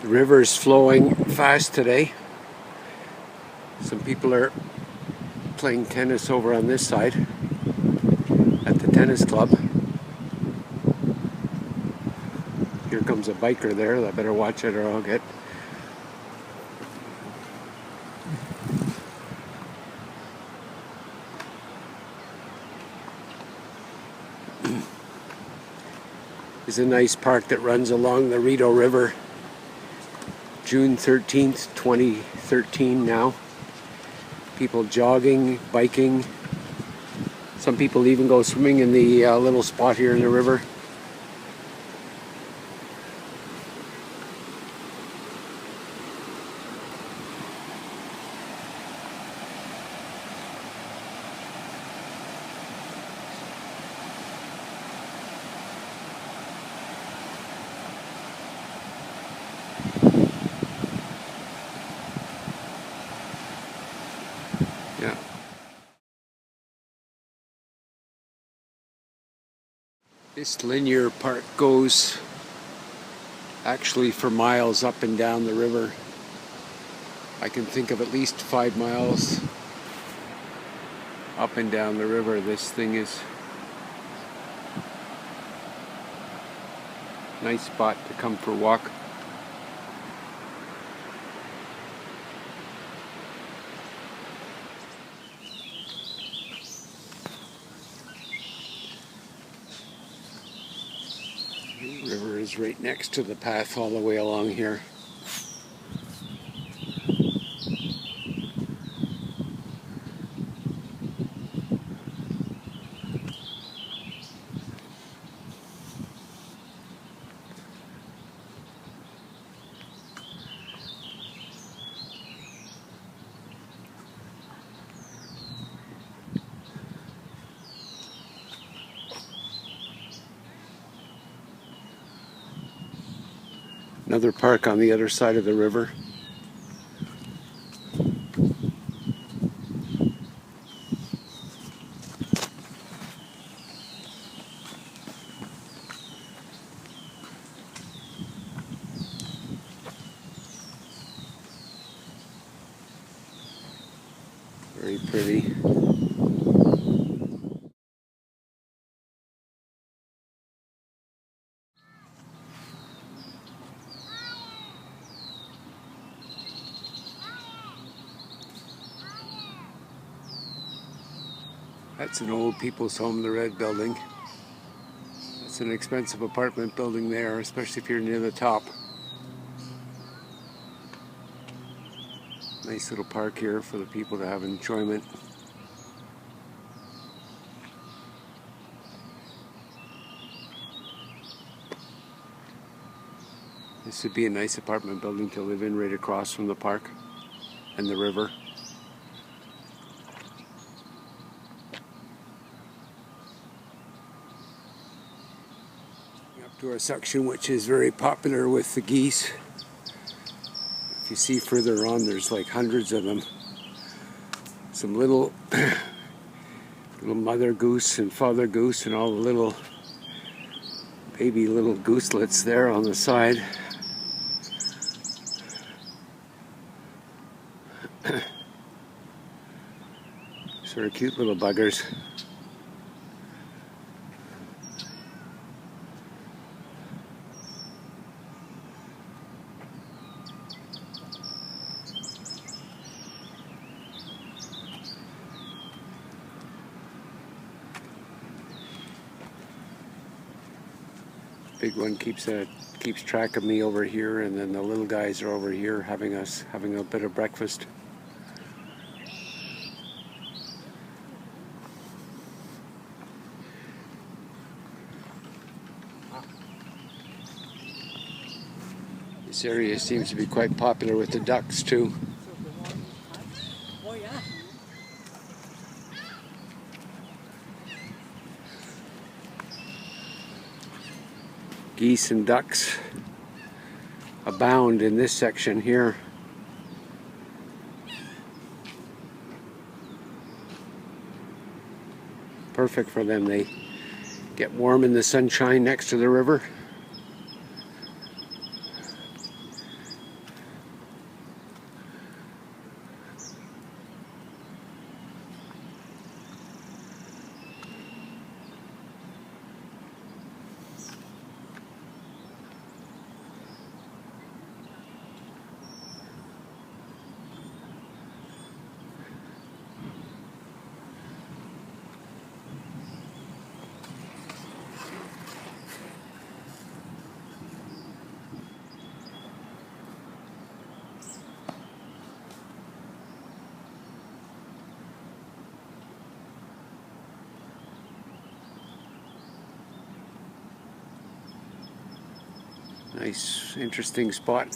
The river is flowing fast today. Some people are playing tennis over on this side at the tennis club. Here comes a biker there. I better watch it or I'll get... It's a nice park that runs along the Rideau River. June 13th, 2013 now. People jogging, biking. Some people even go swimming in the little spot here in the river. Yeah. This linear park goes actually for miles up and down the river. I can think of at least 5 miles up and down the river. This thing is a nice spot to come for a walk. The river is right next to the path all the way along here. Another park on the other side of the river. Very pretty. That's an old people's home, the red building. It's an expensive apartment building there, especially if you're near the top. Nice little park here for the people to have enjoyment. This would be a nice apartment building to live in right across from the park and the river. Up to our section, which is very popular with the geese. If you see further on, there's like hundreds of them. Some little mother goose and father goose and all the little baby little gooselets there on the side. Sort of cute little buggers. Big one keeps track of me over here, and then the little guys are over here having a bit of breakfast. This area seems to be quite popular with the ducks too. Geese and ducks abound in this section here. Perfect for them. They get warm in the sunshine next to the river. Nice, interesting spot.